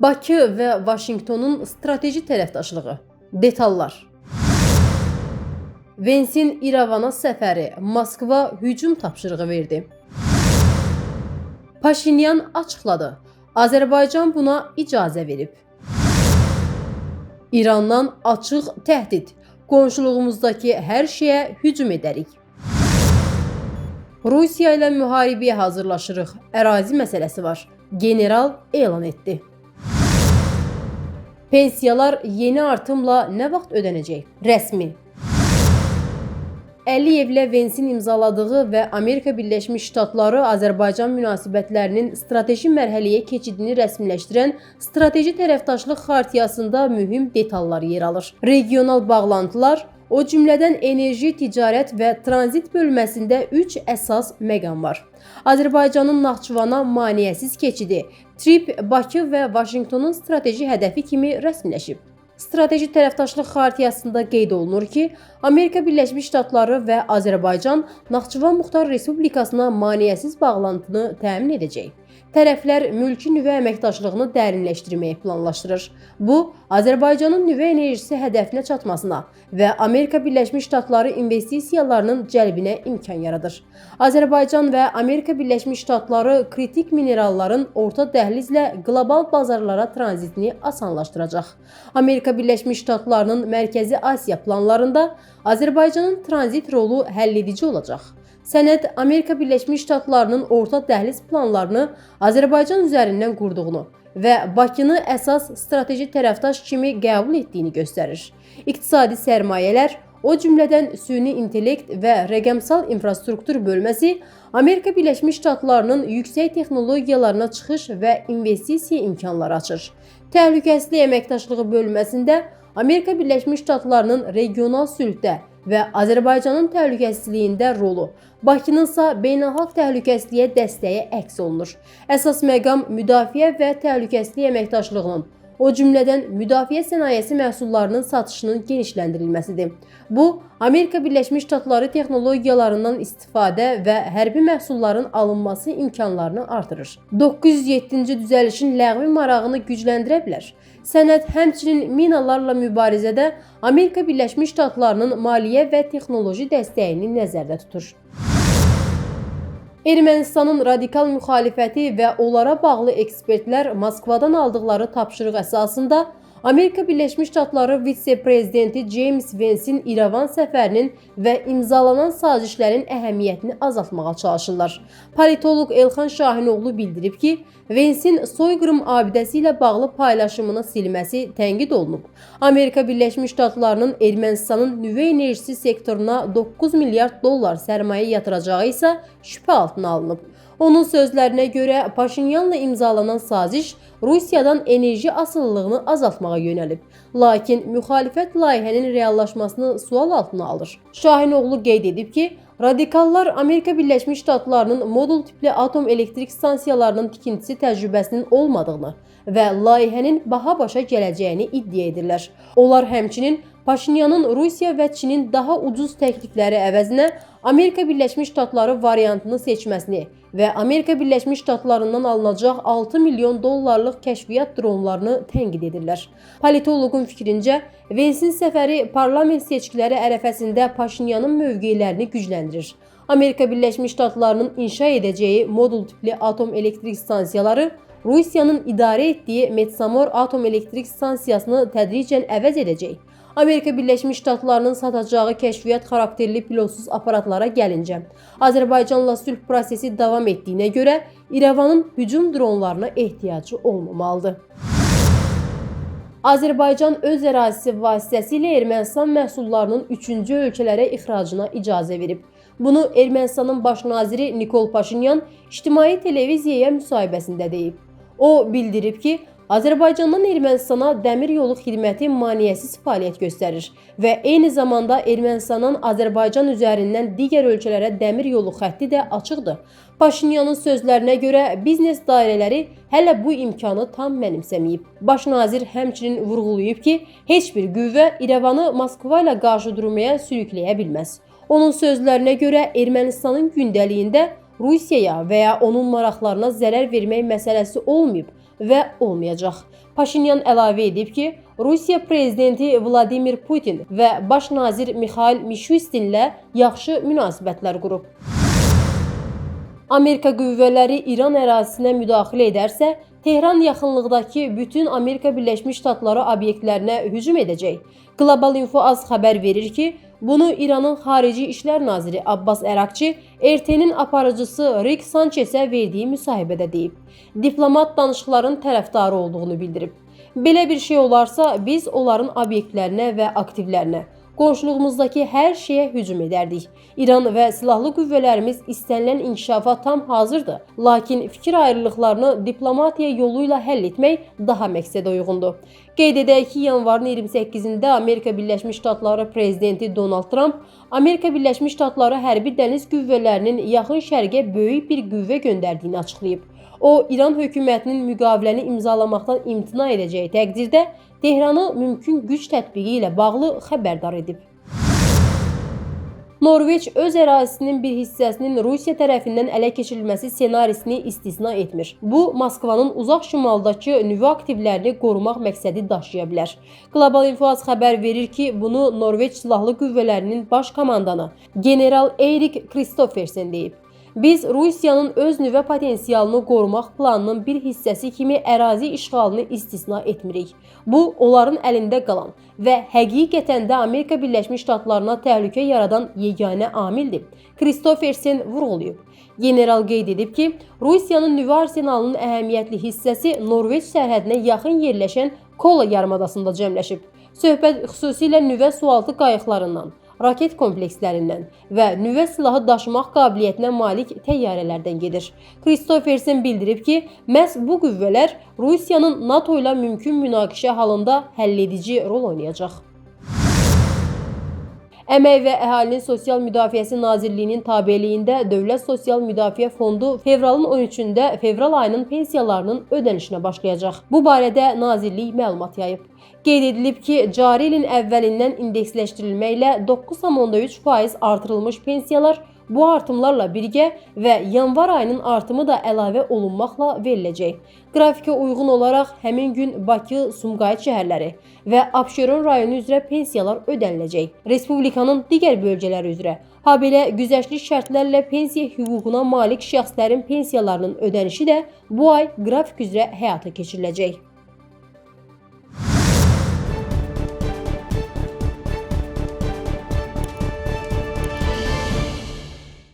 Bakı və Vaşinqtonun strateji tərəfdaşlığı. Detallar. Vensin İrəvana səfəri, Moskva hücum tapşırığı verdi. Paşinyan açıqladı. Azərbaycan buna icazə verib. İrandan açıq təhdid. Qonşuluğumuzdakı hər şeyə hücum edərik. Rusiya ilə müharibəyə hazırlaşırıq. Ərazi məsələsi var. General elan etdi. Pensiyalar yeni artımla nə vaxt ödənəcək? Rəsmi. Əliyevlə Vensin imzaladığı və Amerika Birləşmiş Ştatları Azərbaycan münasibətlərinin strateji mərhələyə keçidini rəsmiləşdirən strateji tərəfdaşlıq xartiyasında mühüm detallar yer alır. Regional bağlantılar, o cümlədən enerji, ticarət və tranzit bölməsində 3 əsas məqam var. Azərbaycanın Naxçıvana maneəsiz keçidi, TRIP Bakı və Vaşinqtonun strateji hədəfi kimi rəsmiləşib. Strateji tərəfdaşlıq xartiyasında qeyd olunur ki, Amerika Birləşmiş Ştatları və Azərbaycan Naxçıvan Muxtar Respublikasına maneəsiz bağlantını təmin edəcək. Tərəflər mülki nüvə əməkdaşlığını dərinləşdirməyi planlaşdırır. Bu, Azərbaycanın nüvə enerjisi hədəfinə çatmasına və Amerika Birləşmiş Ştatları investisiyalarının cəlbinə imkan yaradır. Azərbaycan və Amerika Birləşmiş Ştatları kritik mineralların orta dəhlizlə qlobal bazarlara tranzitini asanlaşdıracaq. Amerika Birləşmiş Ştatlarının Mərkəzi Asiya planlarında Azərbaycanın tranzit rolu həlledici olacaq. Sənəd Amerika Birləşmiş Ştatlarının orta dəhliz planlarını Azərbaycan üzərindən qurduğunu və Bakını əsas strateji tərəfdaş kimi qəbul etdiyini göstərir. İqtisadi sərmayələr, o cümlədən süni intellekt və rəqəmsal infrastruktur bölməsi Amerika Birləşmiş Ştatlarının yüksək texnologiyalarına çıxış və investisiya imkanları açır. Təhlükəsizlik əməkdaşlığı bölməsində Amerika Birləşmiş Ştatlarının regional sülhdə və Azərbaycanın təhlükəsizliyində rolu, Bakınınsa beynəlxalq təhlükəsizliyə dəstəyi əks olunur. Əsas məqam müdafiə və təhlükəsizlik əməkdaşlığının, o cümlədən müdafiə sənayesi məhsullarının satışının genişləndirilməsidir. Bu, Amerika Birləşmiş Ştatları texnologiyalarından istifadə və hərbi məhsulların alınması imkanlarını artırır. 907-ci düzəlişin ləğvi marağını gücləndirə bilər. Sənəd həmçinin minalarla mübarizədə Amerika Birləşmiş Ştatlarının maliyyə və texnoloji dəstəyini nəzərdə tutur. Ermənistanın radikal müxalifəti və onlara bağlı ekspertlər Moskvadan aldıqları tapşırıq əsasında Amerika Birləşmiş Ştatları vitse-prezidenti James Vensin İrəvan səfərinin və imzalanan sazişlərin əhəmiyyətini azaltmağa çalışırlar. Politoloq Elxan Şahinoğlu bildirib ki, Vensin soyqırım abidəsi ilə bağlı paylaşımını silməsi tənqid olunub. Amerika Birləşmiş Ştatlarının Ermənistanın nüvə enerjisi sektoruna 9 milyard dollar sərmayə yatıracağı isə şübhə altına alınıb. Onun sözlərinə görə Paşinyanla imzalanan saziş Rusiyadan enerji asılılığını azaltmağa yönəlib. Lakin müxalifət layihənin reallaşmasını sual altına alır. Şahinoğlu qeyd edib ki, radikallar Amerika Birləşmiş Ştatlarının modul tipli atom elektrik stansiyalarının tikintisi təcrübəsinin olmadığını və layihənin baha başa gələcəyini iddia edirlər. Onlar həmçinin Paşinyanın Rusiya və Çinin daha ucuz təklifləri əvəzinə Amerika Birləşmiş Ştatları variantını seçməsini və Amerika Birləşmiş Ştatlarından alınacaq 6 milyon dollarlıq kəşfiyyat dronlarını tənqid edirlər. Politoloqun fikrincə, Vensin səfəri parlament seçkiləri ərəfəsində Paşinyanın mövqelərini gücləndirir. Amerika Birləşmiş Ştatlarının inşa edəcəyi modul tipli atom elektrik stansiyaları Rusiyanın idarə etdiyi Metsamor atom elektrik stansiyasını tədricən əvəz edəcək. Amerika Birləşmiş Ştatlarının satacağı kəşfiyyat xarakterli pilotsuz aparatlara gəlincə, Azərbaycanla sülh prosesi davam etdiyinə görə İrəvanın hücum dronlarına ehtiyacı olmamalıdır. Azərbaycan öz ərazisi vasitəsilə Ermənistan məhsullarının 3-cü ölkələrə ixracına icazə verib. Bunu Ermənistanın baş naziri Nikol Paşinyan ictimai televiziyaya müsahibəsində deyib. O bildirib ki, Azərbaycandan Ermənistana dəmir yolu xidməti maneəsiz fəaliyyət göstərir və eyni zamanda Ermənistanın Azərbaycan üzərindən digər ölkələrə dəmir yolu xətti də açıqdır. Paşinyanın sözlərinə görə biznes dairələri hələ bu imkanı tam mənimsəməyib. Baş nazir həmçinin vurğulayıb ki, heç bir qüvvə İrəvanı Moskva ilə qarşı durmaya sürükləyə bilməz. Onun sözlərinə görə Ermənistanın gündəliyində Rusiyaya və ya onun maraqlarına zərər vermək məsələsi olmayıb və olmayacaq. Paşinyan əlavə edib ki, Rusiya prezidenti Vladimir Putin və baş nazir Mikhail Mishustinlə yaxşı münasibətlər qurub. Amerika qüvvələri İran ərazisinə müdaxilə edərsə, Tehran yaxınlıqdakı bütün Amerika Birləşmiş Ştatları obyektlərinə hücum edəcək. Global Info Az xəbər verir ki, bunu İranın Xarici İşlər Naziri Abbas Əraqçı RT-nin aparıcısı Rick Sanchezə verdiyi müsahibədə deyib. Diplomat danışıqların tərəfdarı olduğunu bildirib. Belə bir şey olarsa, biz onların obyektlərinə və aktivlərinə, qonşuluğumuzdakı hər şeyə hücum edərdik. İran və silahlı qüvvələrimiz istənilən inkişafa tam hazırdır. Lakin fikir ayrılıqlarını diplomatiya yolu ilə həll etmək daha məqsədə uyğundur. Qeyd edək ki, yanvarın 28-də Amerika Birləşmiş Ştatları prezidenti Donald Trump Amerika Birləşmiş Ştatları hərbi dəniz qüvvələrinin yaxın şərqə böyük bir qüvvə göndərdiyini açıqlayıb. O, İran hökumətinin müqaviləni imzalamaqdan imtina edəcəyi təqdirdə Tehranı mümkün güc tətbiqi ilə bağlı xəbərdar edib. Norveç öz ərazisinin bir hissəsinin Rusiya tərəfindən ələ keçirilməsi ssenarisini istisna etmir. Bu, Moskvanın uzaq şimaldakı nüvə aktivlərini qorumaq məqsədi daşıya bilər. Global Info Az xəbər verir ki, bunu Norveç Silahlı Qüvvələrinin baş komandanı General Eirik Kristoffersen deyib. Biz Rusiyanın öz nüvə potensialını qorumaq planının bir hissəsi kimi ərazi işğalını istisna etmirik. Bu, onların əlində qalan və həqiqətən də Amerika Birləşmiş Ştatlarına təhlükə yaradan yeganə amildir. Kristoffersen vurğulayıb. General qeyd edib ki, Rusiyanın nüvə arsenalının əhəmiyyətli hissəsi Norveç sərhədinə yaxın yerləşən Kola yarımadasında cəmləşib. Söhbət xüsusilə nüvə sualtı qayıqlarından, raket komplekslərindən və nüvə silahı daşımaq qabiliyyətinə malik təyyarələrdən gedir. Kristoffersen bildirib ki, məhz bu qüvvələr Rusiyanın NATO ilə mümkün münaqişə halında həlledici rol oynayacaq. Əmək və Əhalinin Sosial Müdafiəsi Nazirliyinin tabeliyində Dövlət Sosial Müdafiə Fondu fevralın 13-də fevral ayının pensiyalarının ödənişinə başlayacaq. Bu barədə Nazirlik məlumat yayıb. Qeyd edilib ki, cari ilin əvvəlindən indeksləşdirilməklə 9,3% artırılmış pensiyalar bu artımlarla birgə və yanvar ayının artımı da əlavə olunmaqla veriləcək. Qrafikə uyğun olaraq həmin gün Bakı, Sumqayıt şəhərləri və Abşeron rayonu üzrə pensiyalar ödəniləcək. Respublikanın digər bölgələri üzrə, habelə güzəştli şərtlərlə pensiya hüququna malik şəxslərin pensiyalarının ödənişi də bu ay qrafik üzrə həyata keçiriləcək.